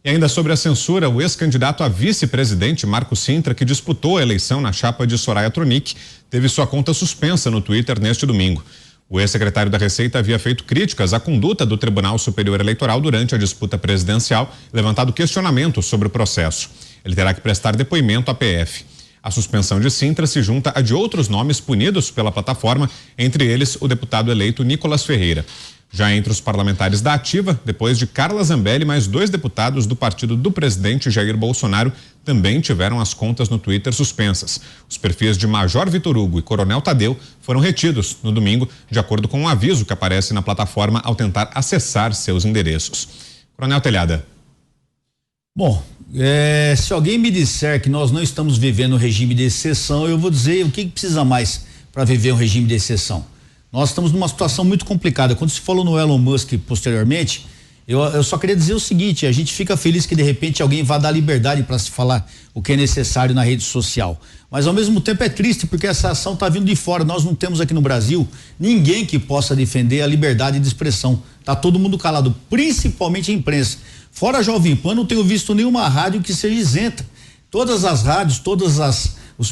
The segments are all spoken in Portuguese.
E ainda sobre a censura, o ex-candidato a vice-presidente, Marco Sintra, que disputou a eleição na chapa de Soraya Tronic, teve sua conta suspensa no Twitter neste domingo. O ex-secretário da Receita havia feito críticas à conduta do Tribunal Superior Eleitoral durante a disputa presidencial, levantado questionamentos sobre o processo. Ele terá que prestar depoimento à PF. A suspensão de Sintra se junta a de outros nomes punidos pela plataforma, entre eles o deputado eleito Nicolas Ferreira. Já entre os parlamentares da Ativa, depois de Carla Zambelli, mais 2 deputados do partido do presidente Jair Bolsonaro também tiveram as contas no Twitter suspensas. Os perfis de Major Vitor Hugo e Coronel Tadeu foram retidos no domingo, de acordo com um aviso que aparece na plataforma ao tentar acessar seus endereços. Coronel Telhada. Bom, se alguém me disser que nós não estamos vivendo um regime de exceção, eu vou dizer o que precisa mais para viver um regime de exceção. Nós estamos numa situação muito complicada. Quando se falou no Elon Musk posteriormente, eu só queria dizer o seguinte: a gente fica feliz que de repente alguém vá dar liberdade para se falar o que é necessário na rede social. Mas ao mesmo tempo é triste porque essa ação está vindo de fora. Nós não temos aqui no Brasil ninguém que possa defender a liberdade de expressão. Tá todo mundo calado, principalmente a imprensa. Fora a Jovem Pan, não tenho visto nenhuma rádio que seja isenta. Todas as rádios,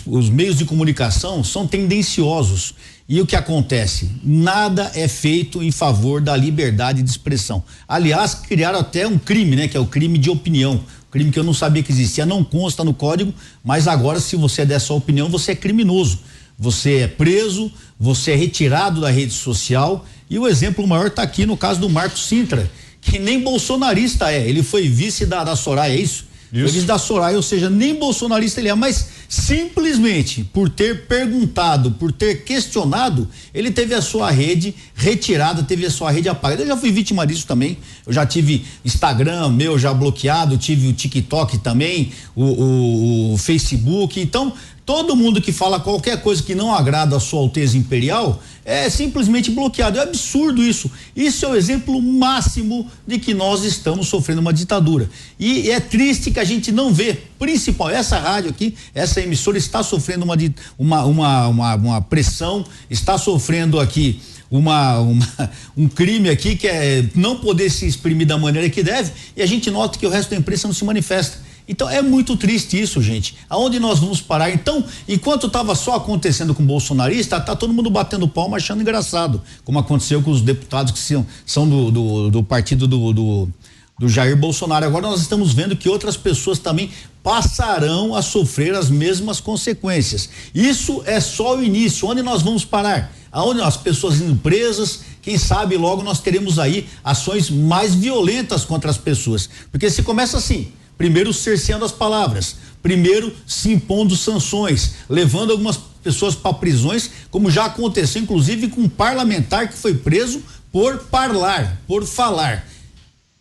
os meios de comunicação são tendenciosos. E o que acontece? Nada é feito em favor da liberdade de expressão. Aliás, criaram até um crime, né? Que é o crime de opinião. Crime que eu não sabia que existia, não consta no código, mas agora, se você der sua opinião, você é criminoso. Você é preso, você é retirado da rede social. E o exemplo maior está aqui no caso do Marco Sintra, que nem bolsonarista é. Ele foi vice da Soraya, é isso? Foi vice da Soraya, ou seja, nem bolsonarista ele é, mas simplesmente por ter perguntado, por ter questionado, ele teve a sua rede retirada, teve a sua rede apagada. Eu já fui vítima disso também. Eu já tive Instagram meu já bloqueado, tive o TikTok também, o Facebook. Então, todo mundo que fala qualquer coisa que não agrada a Sua Alteza Imperial é simplesmente bloqueado. É absurdo isso. Isso é o exemplo máximo de que nós estamos sofrendo uma ditadura. E é triste que a gente não vê, essa rádio aqui, essa emissora está sofrendo uma pressão, está sofrendo aqui um crime aqui que é não poder se exprimir da maneira que deve, e a gente nota que o resto da imprensa não se manifesta. Então é muito triste isso, gente. Aonde nós vamos parar? Então, enquanto estava só acontecendo com o bolsonarista, tá todo mundo batendo palma achando engraçado, como aconteceu com os deputados que são do partido do Jair Bolsonaro. Agora nós estamos vendo que outras pessoas também passarão a sofrer as mesmas consequências. Isso é só o início. Onde nós vamos parar? Aonde as pessoas indo presas, quem sabe logo nós teremos aí ações mais violentas contra as pessoas. Porque se começa assim, primeiro cerceando as palavras, primeiro se impondo sanções, levando algumas pessoas para prisões, como já aconteceu inclusive com um parlamentar que foi preso por falar.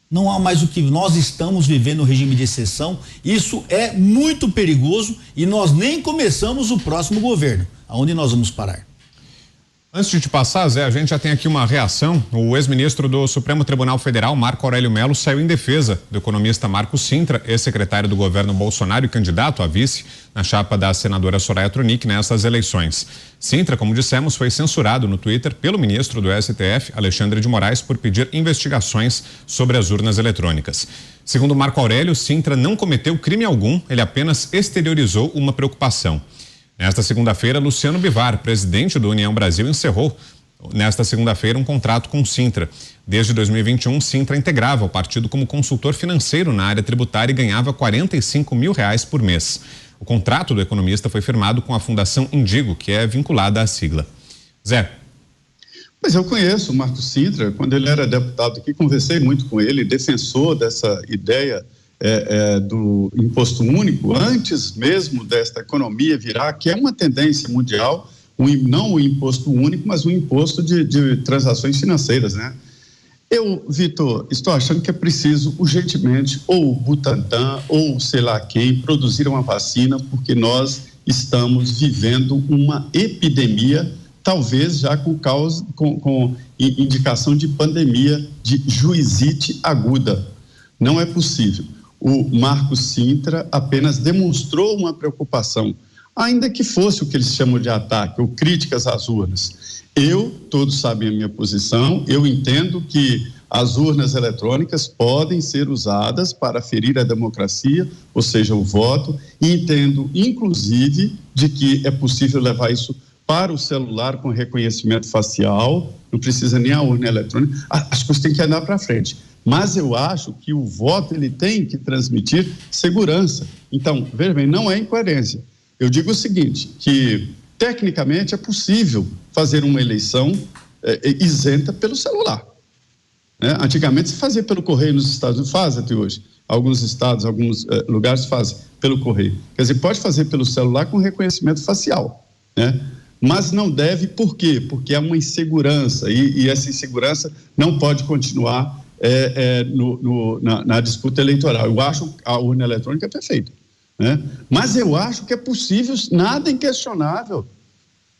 Não há mais o que nós estamos vivendo no regime de exceção. Isso é muito perigoso e nós nem começamos o próximo governo. Aonde nós vamos parar? Antes de te passar, Zé, a gente já tem aqui uma reação. O ex-ministro do Supremo Tribunal Federal, Marco Aurélio Mello, saiu em defesa do economista Marco Sintra, ex-secretário do governo Bolsonaro e candidato a vice na chapa da senadora Soraya Tronic nessas eleições. Sintra, como dissemos, foi censurado no Twitter pelo ministro do STF, Alexandre de Moraes, por pedir investigações sobre as urnas eletrônicas. Segundo Marco Aurélio, Sintra não cometeu crime algum, ele apenas exteriorizou uma preocupação. Nesta segunda-feira, Luciano Bivar, presidente do União Brasil, encerrou nesta segunda-feira um contrato com Sintra. Desde 2021, Sintra integrava o partido como consultor financeiro na área tributária e ganhava R$45 mil por mês. O contrato do economista foi firmado com a Fundação Indigo, que é vinculada à sigla. Zé. Mas eu conheço o Marco Sintra, quando ele era deputado aqui, conversei muito com ele, defensor dessa ideia do imposto único, antes mesmo desta economia virar, que é uma tendência mundial, não o imposto único, mas o imposto de transações financeiras, né? Eu, Vitor, estou achando que é preciso urgentemente ou o Butantan ou sei lá quem produzir uma vacina, porque nós estamos vivendo uma epidemia, talvez já com indicação de pandemia de juizite aguda. Não é possível. O Marco Sintra apenas demonstrou uma preocupação, ainda que fosse o que eles chamam de ataque ou críticas às urnas. Todos sabem a minha posição, eu entendo que as urnas eletrônicas podem ser usadas para ferir a democracia, ou seja, o voto, e entendo, inclusive, de que é possível levar isso para o celular com reconhecimento facial, não precisa nem a urna eletrônica, as coisas têm que andar para frente. Mas eu acho que o voto ele tem que transmitir segurança. Então, veja bem, não é incoerência. Eu digo o seguinte, que tecnicamente é possível fazer uma eleição isenta pelo celular. Né? Antigamente se fazia pelo correio nos Estados Unidos, faz até hoje. Alguns estados, alguns lugares fazem pelo correio. Quer dizer, pode fazer pelo celular com reconhecimento facial, né? Mas não deve, por quê? Porque é uma insegurança e essa insegurança não pode continuar na disputa eleitoral. Eu acho a urna eletrônica perfeita, né? Mas eu acho que é possível, nada inquestionável.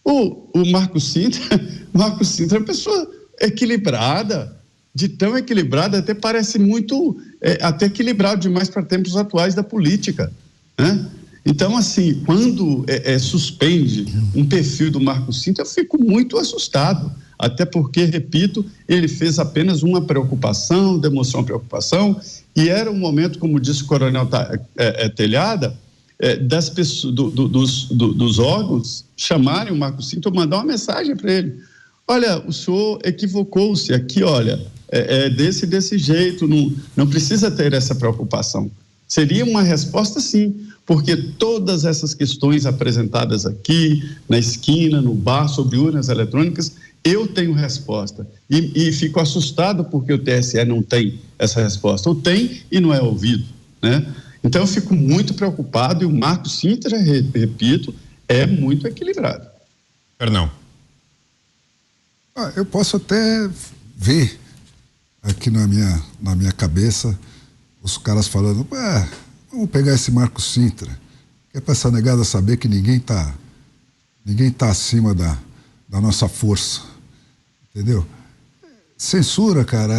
O Marco Sintra é uma pessoa equilibrada, de tão equilibrada, até parece muito, até equilibrado demais para tempos atuais da política, né? Então, assim, quando suspende um perfil do Marco Sintra, eu fico muito assustado, até porque, repito, ele fez apenas uma preocupação, demonstrou uma preocupação, e era um momento, como disse o coronel Telhada, das pessoas, dos órgãos chamarem o Marco Sintra, mandar uma mensagem para ele. Olha, o senhor equivocou-se aqui, olha, desse jeito, não precisa ter essa preocupação. Seria uma resposta, sim, porque todas essas questões apresentadas aqui, na esquina, no bar, sobre urnas eletrônicas, eu tenho resposta. E fico assustado porque o TSE não tem essa resposta. Ou tem e não é ouvido, né? Então, eu fico muito preocupado e o Marco Sintra, repito, é muito equilibrado. Fernão. Eu posso até ver aqui na minha cabeça os caras falando, vamos pegar esse Marco Sintra, que é para essa negada saber que ninguém tá acima da nossa força, entendeu? Censura, cara,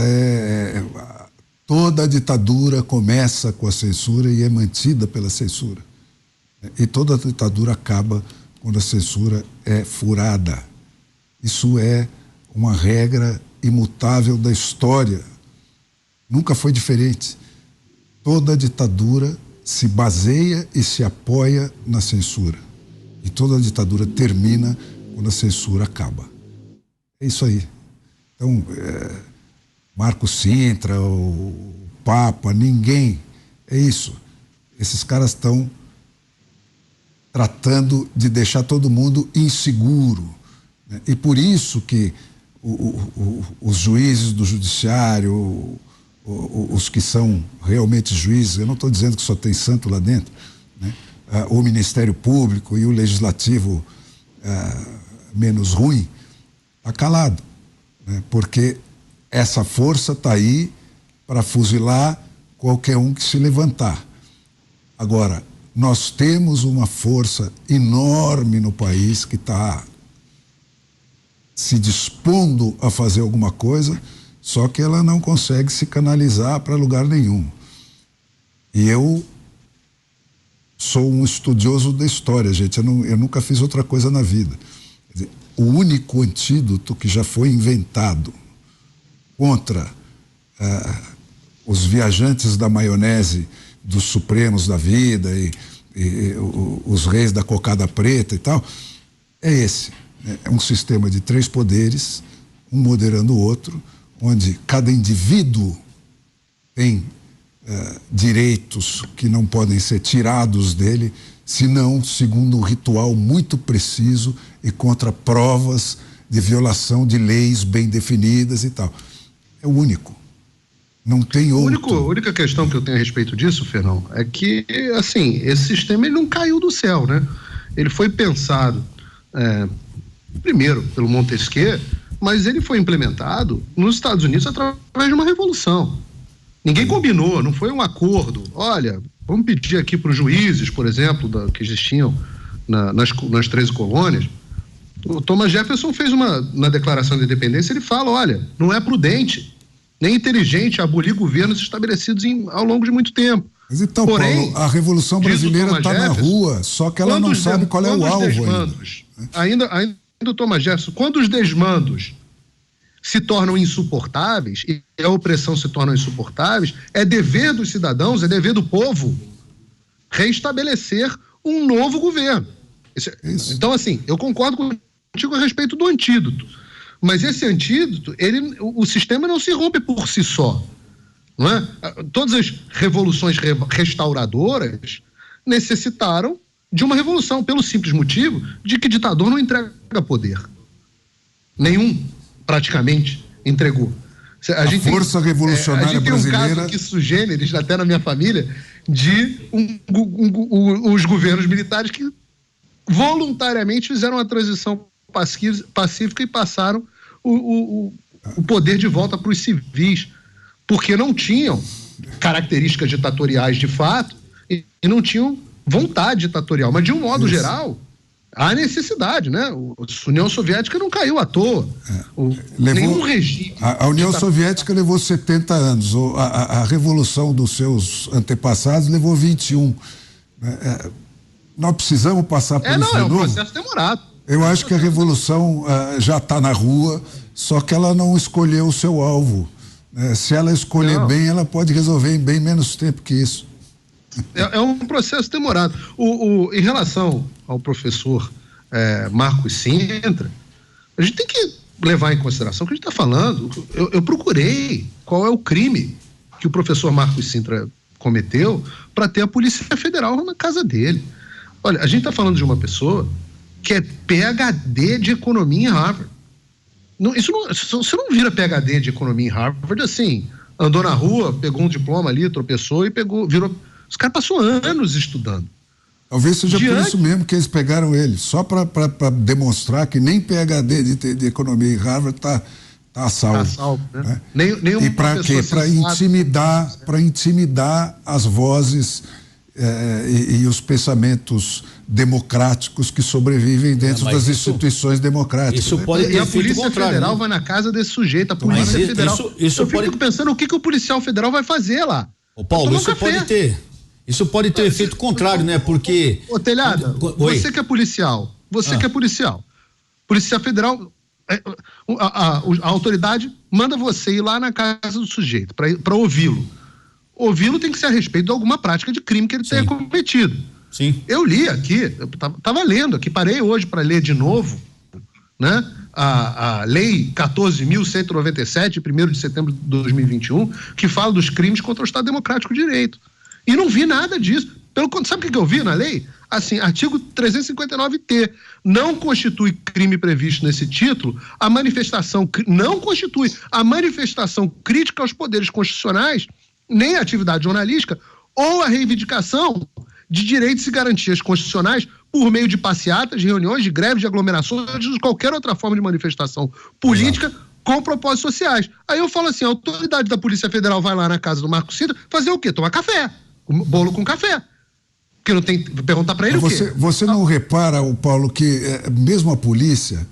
toda a ditadura começa com a censura e é mantida pela censura. E toda a ditadura acaba quando a censura é furada. Isso é uma regra imutável da história. Nunca foi diferente. Toda ditadura se baseia e se apoia na censura. E toda ditadura termina quando a censura acaba. É isso aí. Então, Marco Sintra, o Papa, ninguém. É isso. Esses caras estão tratando de deixar todo mundo inseguro, né? E por isso que os juízes do judiciário, os que são realmente juízes, eu não estou dizendo que só tem santo lá dentro, né? O Ministério Público e o Legislativo menos ruim, está calado, né? Porque essa força está aí para fuzilar qualquer um que se levantar. Agora, nós temos uma força enorme no país que está se dispondo a fazer alguma coisa, só que ela não consegue se canalizar para lugar nenhum. E eu sou um estudioso da história, gente, eu nunca fiz outra coisa na vida. Quer dizer, o único antídoto que já foi inventado contra os viajantes da maionese dos Supremos da vida e os reis da cocada preta e tal, é esse. É um sistema de 3 poderes, um moderando o outro, onde cada indivíduo tem direitos que não podem ser tirados dele, senão segundo um ritual muito preciso e contra provas de violação de leis bem definidas e tal. É o único. Não tem outro. A única questão que eu tenho a respeito disso, Fernão, é que, assim, esse sistema ele não caiu do céu, né? Ele foi pensado, primeiro, pelo Montesquieu, mas ele foi implementado nos Estados Unidos através de uma revolução. Ninguém combinou, não foi um acordo. Olha, vamos pedir aqui para os juízes, por exemplo, que existiam nas 13 colônias. O Thomas Jefferson fez na Declaração de Independência, ele fala, olha, não é prudente, nem inteligente abolir governos estabelecidos ao longo de muito tempo. Mas então, porém, Paulo, a Revolução Brasileira está na rua, só que ela não sabe qual é o alvo ainda do Thomas Jefferson, quando os desmandos se tornam insuportáveis e a opressão se torna insuportáveis, é dever dos cidadãos, é dever do povo reestabelecer um novo governo. Isso. Então, assim, eu concordo contigo a respeito do antídoto, mas esse antídoto, o sistema não se rompe por si só, não é? Todas as revoluções restauradoras necessitaram de uma revolução, pelo simples motivo de que ditador não entrega poder. Nenhum, praticamente, entregou. A força revolucionária brasileira... A gente tem um caso que sugêneres, até na minha família, de os governos militares que voluntariamente fizeram a transição pacífica e passaram o poder de volta para os civis, porque não tinham características ditatoriais de fato e não tinham vontade ditatorial, mas de um modo geral há necessidade, né? A União Soviética não caiu à toa. Nenhum regime. A União Soviética levou 70 anos, a revolução dos seus antepassados levou 21. Nós precisamos passar por isso de novo. É um processo demorado. Eu acho que a revolução já está na rua, só que ela não escolheu o seu alvo. Se ela escolher bem, ela pode resolver em bem menos tempo que isso. É um processo demorado. Em relação ao professor Marcos Sintra, a gente tem que levar em consideração o que a gente está falando. Eu procurei qual é o crime que o professor Marcos Sintra cometeu para ter a Polícia Federal na casa dele. Olha, a gente está falando de uma pessoa que é PhD de economia em Harvard. Você não vira PhD de economia em Harvard assim, andou na rua, pegou um diploma ali, tropeçou e virou. Os caras passou anos estudando. Talvez seja por isso mesmo que eles pegaram ele, só para demonstrar que nem PhD de economia em Harvard está a salvo. Está salvo, né? E para quê? Para intimidar as vozes e os pensamentos democráticos que sobrevivem dentro das instituições democráticas. Isso pode ter, e a Polícia Federal vai na casa desse sujeito. A Polícia Federal. Eu fico pensando o que o policial federal vai fazer lá. Ô Paulo, isso pode ter efeito contrário, né? Porque... Ô Telhada, você que é policial, Polícia Federal, a autoridade manda você ir lá na casa do sujeito para ouvi-lo. Ouvi-lo tem que ser a respeito de alguma prática de crime que ele tenha cometido. Sim. Eu li aqui, eu estava lendo aqui, parei hoje para ler de novo, né? A Lei 14.197, 1º de setembro de 2021, que fala dos crimes contra o Estado Democrático de Direito. E não vi nada disso. Sabe o que eu vi na lei? Assim, artigo 359-T. Não constitui crime previsto nesse título a manifestação crítica aos poderes constitucionais, nem a atividade jornalística, ou a reivindicação de direitos e garantias constitucionais por meio de passeatas, de reuniões, de greves, de aglomerações, de qualquer outra forma de manifestação política com propósitos sociais. Aí eu falo assim, a autoridade da Polícia Federal vai lá na casa do Marcos Sintra fazer o quê? Tomar café. Bolo com café. Porque não tem... Perguntar para ele o quê? Você não repara, Paulo, que mesmo a polícia...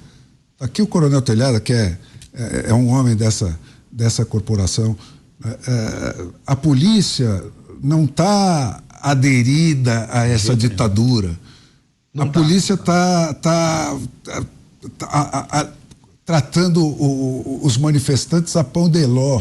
Aqui o Coronel Telhada, que é um homem dessa corporação, a polícia não está aderida a essa ditadura. A polícia está tratando os manifestantes a pão de ló.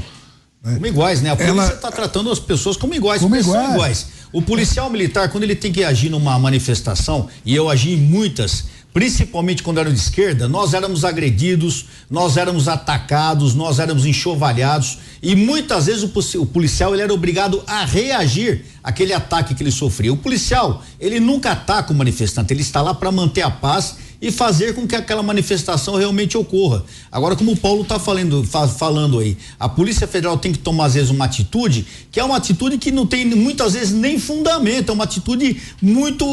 Como iguais, né? A polícia está tratando as pessoas como iguais, são iguais. O policial militar, quando ele tem que agir numa manifestação, e eu agi em muitas, principalmente quando era de esquerda, nós éramos agredidos, nós éramos atacados, nós éramos enxovalhados, e muitas vezes o policial ele era obrigado a reagir àquele ataque que ele sofria. O policial, ele nunca ataca o manifestante, ele está lá para manter a paz e fazer com que aquela manifestação realmente ocorra. Agora, como o Paulo está falando aí, a Polícia Federal tem que tomar às vezes uma atitude que é uma atitude que não tem muitas vezes nem fundamento, é uma atitude muito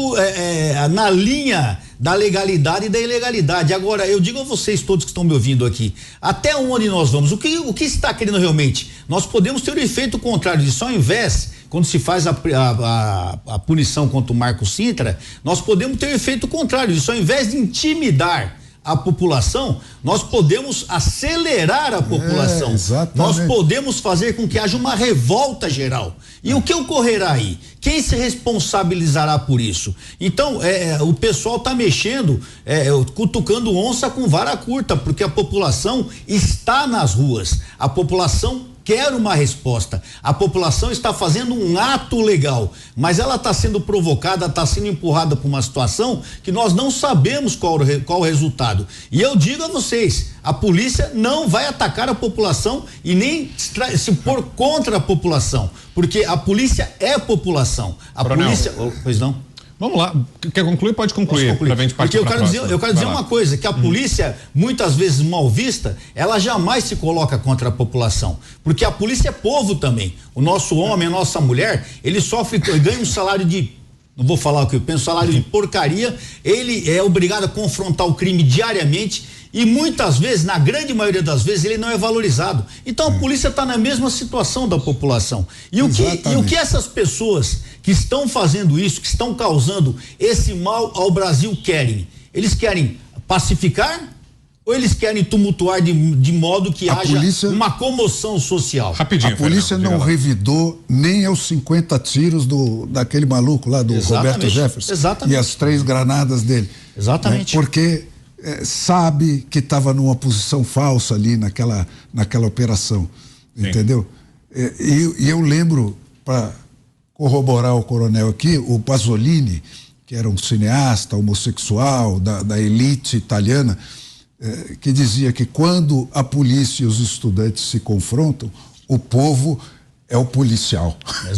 na linha da legalidade e da ilegalidade. Agora, eu digo a vocês todos que estão me ouvindo aqui, até onde nós vamos? O que está querendo realmente? Nós podemos ter o efeito contrário disso, ao invés, quando se faz a punição contra o Marcos Sintra, nós podemos ter o efeito contrário disso, ao invés de intimidar a população, nós podemos acelerar a população. Nós podemos fazer com que haja uma revolta geral. E o que ocorrerá aí? Quem se responsabilizará por isso? Então, o pessoal está mexendo, cutucando onça com vara curta, porque a população está nas ruas, a população quer uma resposta, a população está fazendo um ato legal, mas ela está sendo provocada, está sendo empurrada para uma situação que nós não sabemos qual o resultado. E eu digo a vocês, a polícia não vai atacar a população e nem se pôr contra a população, porque a polícia é população. A Coronel, polícia, pois não? Vamos lá, quer concluir? Pode concluir. Pra gente partir. Porque eu quero dizer uma coisa, que a polícia, muitas vezes mal vista, ela jamais se coloca contra a população, porque a polícia é povo também. O nosso homem, a nossa mulher, ele ganha um salário não vou falar o que eu penso, salário de porcaria, ele é obrigado a confrontar o crime diariamente e muitas vezes, na grande maioria das vezes, ele não é valorizado. Então a polícia está na mesma situação da população. E o que essas pessoas que estão fazendo isso, que estão causando esse mal ao Brasil querem? Eles querem pacificar ou eles querem tumultuar de modo que haja uma comoção social? Rapidinho. A polícia não revidou nem aos 50 tiros daquele maluco lá, do Roberto Jefferson. Exatamente. E as 3 granadas dele. Exatamente. Né? Porque sabe que estava numa posição falsa ali naquela operação. Sim. Entendeu? E eu lembro, para corroborar o coronel aqui, o Pasolini, que era um cineasta homossexual da elite italiana, que dizia que quando a polícia e os estudantes se confrontam, o povo é o policial. Exato.